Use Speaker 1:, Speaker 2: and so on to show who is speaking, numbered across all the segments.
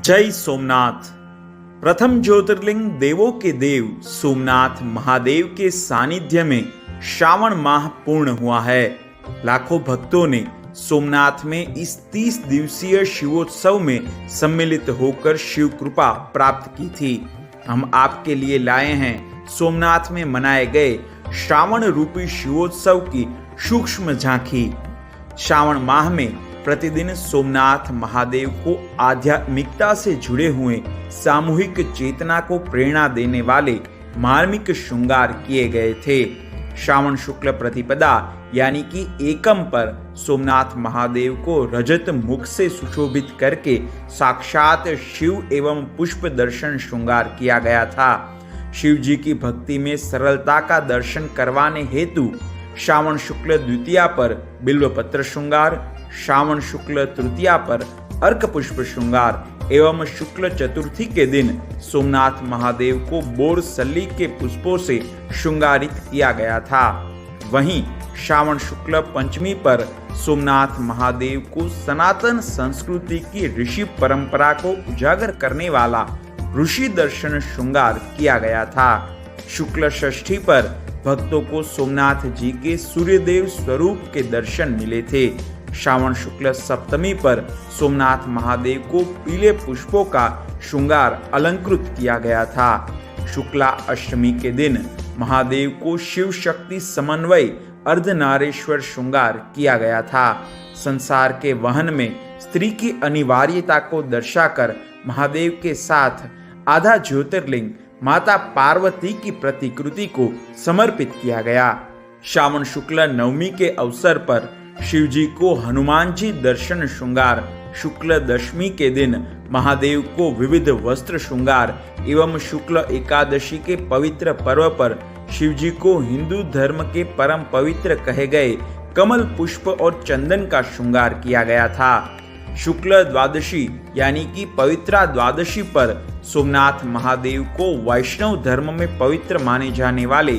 Speaker 1: जय सोमनाथ। प्रथम ज्योतिर्लिंग देवों के देव सोमनाथ महादेव के सानिध्य में श्रावण माह पूर्ण हुआ है। लाखों भक्तों ने सोमनाथ में इस 30 दिवसीय शिवोत्सव में सम्मिलित होकर शिव कृपा प्राप्त की थी। हम आपके लिए लाए हैं सोमनाथ में मनाए गए श्रावण रूपी शिवोत्सव की सूक्ष्म झांकी। श्रावण माह में प्रतिदिन सोमनाथ महादेव को आध्यात्मिकता से जुड़े हुए सामूहिक चेतना को प्रेरणा देने वाले मार्मिक श्रृंगार किए गए थे। श्रावण शुक्ल प्रतिपदा यानी कि एकम पर सोमनाथ महादेव को रजत मुख से सुशोभित करके साक्षात शिव एवं पुष्प दर्शन श्रृंगार किया गया था। शिव जी की भक्ति में सरलता का दर्शन करवाने हेतु श्रावण शुक्ल द्वितीया पर बिल्वपत्र श्रृंगार, श्रावण शुक्ल तृतीया पर अर्क पुष्प श्रृंगार एवं शुक्ल चतुर्थी के दिन सोमनाथ महादेव को बोरसल्ली के पुष्पों से श्रृंगारित किया गया था। वहीं श्रावण शुक्ल पंचमी पर सोमनाथ महादेव को सनातन संस्कृति की ऋषि परंपरा को उजागर करने वाला ऋषि दर्शन श्रृंगार किया गया था। शुक्ल षष्ठी पर भक्तों को सोमनाथ जी के सूर्यदेव स्वरूप के दर्शन मिले थे। श्रावण शुक्ल सप्तमी पर सोमनाथ महादेव को पीले पुष्पों का श्रृंगार अलंकृत किया गया था। शुक्ला अष्टमी के दिन महादेव को शिव शक्ति समन्वय अर्धनारेश्वर श्रृंगार किया गया था। संसार के वहन में स्त्री की अनिवार्यता को दर्शाकर महादेव के साथ आधा ज्योतिर्लिंग माता पार्वती की प्रतिकृति को समर्पित किया गया। श्रावण शुक्ल नवमी के अवसर पर शिव जी को हनुमान जी दर्शन श्रृंगार, शुक्ल दशमी के दिन महादेव को विविध वस्त्र श्रृंगार एवं शुक्ल एकादशी के पवित्र पर्व पर शिव जी को हिंदू धर्म के परम पवित्र कहे गए कमल पुष्प और चंदन का श्रृंगार किया गया था। शुक्ल द्वादशी यानी कि पवित्रा द्वादशी पर सोमनाथ महादेव को वैष्णव धर्म में पवित्र माने जाने वाले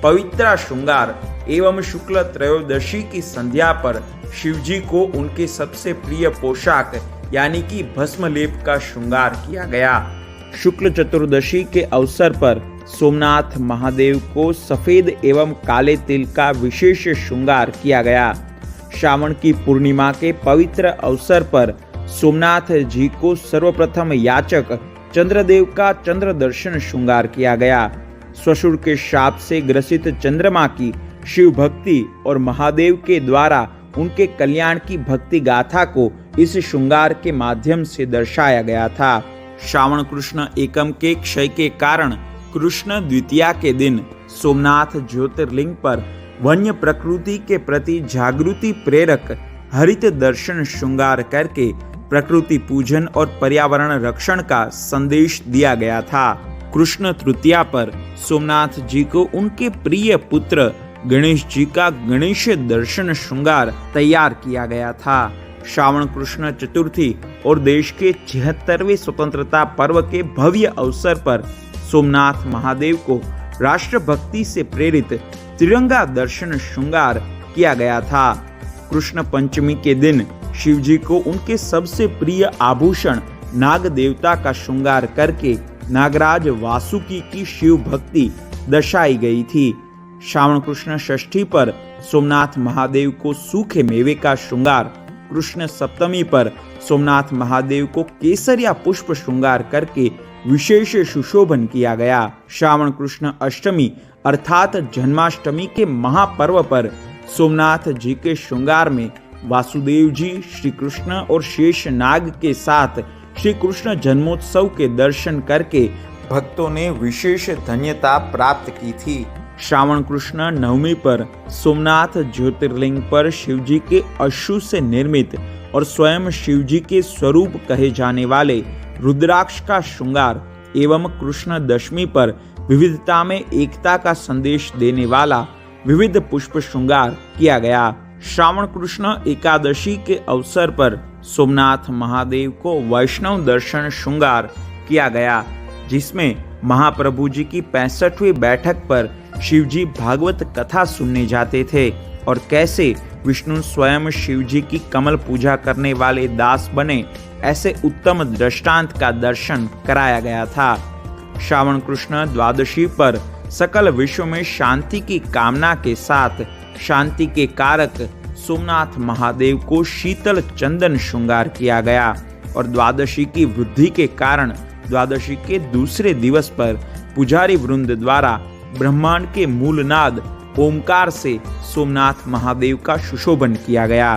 Speaker 1: पवित्रा श्रृंगार एवं शुक्ल त्रयोदशी की संध्या पर शिव जी को उनके सबसे प्रिय पोशाक यानी कि भस्म लेप का श्रृंगार किया गया। शुक्ल चतुर्दशी के अवसर पर सोमनाथ महादेव को सफेद एवं काले तिल का विशेष श्रृंगार किया गया। श्रावण की पूर्णिमा के पवित्र अवसर पर सोमनाथ जी को सर्वप्रथम याचक चंद्रदेव का चंद्र दर्शन श्रृंगार किया गया। ससुर के शाप से ग्रसित चंद्रमा की शिव भक्ति और महादेव के द्वारा उनके कल्याण की भक्ति गाथा को इस श्रृंगार के माध्यम से दर्शाया गया था। श्रावण कृष्ण एकम के क्षय के कारण कृष्ण द्वितीया के दिन सोमनाथ ज्योतिर्लिंग पर वन्य प्रकृति के प्रति जागृति प्रेरक हरित दर्शन श्रृंगार करके प्रकृति पूजन और पर्यावरण रक्षण का संदेश दिया गया था। कृष्ण तृतीया पर सोमनाथ जी को उनके प्रिय पुत्र गणेश जी का गणेश दर्शन श्रृंगार तैयार किया गया था। श्रावण कृष्ण चतुर्थी और देश के 76वें स्वतंत्रता पर्व के भव्य अवसर पर सोमनाथ महादेव को राष्ट्रभक्ति से प्रेरित तिरंगा दर्शन श्रृंगार किया गया था। कृष्ण पंचमी के दिन शिव जी को उनके सबसे प्रिय आभूषण नाग देवता का श्रृंगार करके नागराज वासुकी की शिव भक्ति दर्शाई गई थी। श्रावण कृष्ण षष्ठी पर सोमनाथ महादेव को सूखे मेवे का श्रृंगार, कृष्ण सप्तमी पर सोमनाथ महादेव को केसरिया पुष्प श्रृंगार करके विशेष सुशोभन किया गया। श्रावण कृष्ण अष्टमी अर्थात जन्माष्टमी के महापर्व पर सोमनाथ जी के श्रृंगार में वासुदेव जी, श्री कृष्ण और शेष नाग के साथ श्री कृष्ण जन्मोत्सव के दर्शन करके भक्तों ने विशेष धन्यता प्राप्त की थी। श्रावण कृष्ण नवमी पर सोमनाथ ज्योतिर्लिंग पर शिव जी के अश्रु से निर्मित और स्वयं शिव जी के स्वरूप कहे जाने वाले रुद्राक्ष का श्रृंगार एवं कृष्ण दशमी पर विविधता में एकता का संदेश देने वाला विविध पुष्प श्रृंगार किया गया। श्रावण कृष्ण एकादशी के अवसर पर सोमनाथ महादेव को वैष्णव दर्शन श्रृंगार किया गया, जिसमें महाप्रभु जी की 65वीं बैठक पर शिव जी भागवत कथा सुनने जाते थे और कैसे विष्णु स्वयं शिव जी की कमल पूजा करने वाले दास बने, ऐसे उत्तम दृष्टांत का दर्शन कराया गया था। श्रावण कृष्ण द्वादशी पर सकल विश्व में शांति की कामना के साथ शांति के कारक सोमनाथ महादेव को शीतल चंदन श्रृंगार किया गया और द्वादशी की वृद्धि के कारण द्वादशी के दूसरे दिवस पर पुजारी वृंद द्वारा ब्रह्मांड के मूलनाद ओमकार से सोमनाथ महादेव का सुशोभन किया गया।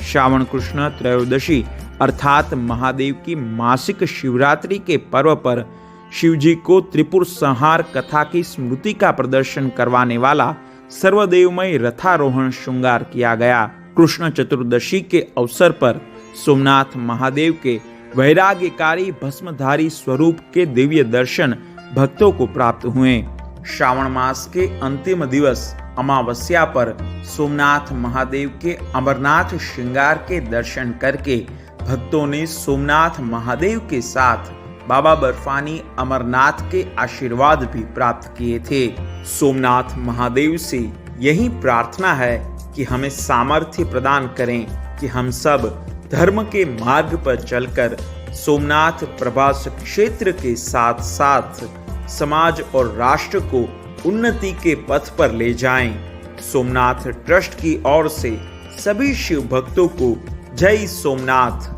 Speaker 1: श्रावण कृष्ण त्रयोदशी अर्थात महादेव की मासिक शिवरात्रि के पर्व पर शिव जी को त्रिपुर संहार कथा की स्मृति का प्रदर्शन करवाने वाला सर्वदेवमय रथारोहण श्रृंगार किया गया। कृष्ण चतुर्दशी के अवसर पर सोमनाथ महादेव के वैराग्यकारी भस्मधारी स्वरूप के दिव्य दर्शन भक्तों को प्राप्त हुए। श्रावण मास के अंतिम दिवस अमावस्या पर सोमनाथ महादेव के अमरनाथ श्रृंगार के दर्शन करके भक्तों ने सोमनाथ महादेव के साथ बाबा बर्फानी अमरनाथ के आशीर्वाद भी प्राप्त किए थे। सोमनाथ महादेव से यही प्रार्थना है कि हमें सामर्थ्य प्रदान करें कि हम सब धर्म के मार्ग पर चलकर सोमनाथ प्रभास क्षेत्र के साथ साथ समाज और राष्ट्र को उन्नति के पथ पर ले जाएं। सोमनाथ ट्रस्ट की ओर से सभी शिव भक्तों को जय सोमनाथ।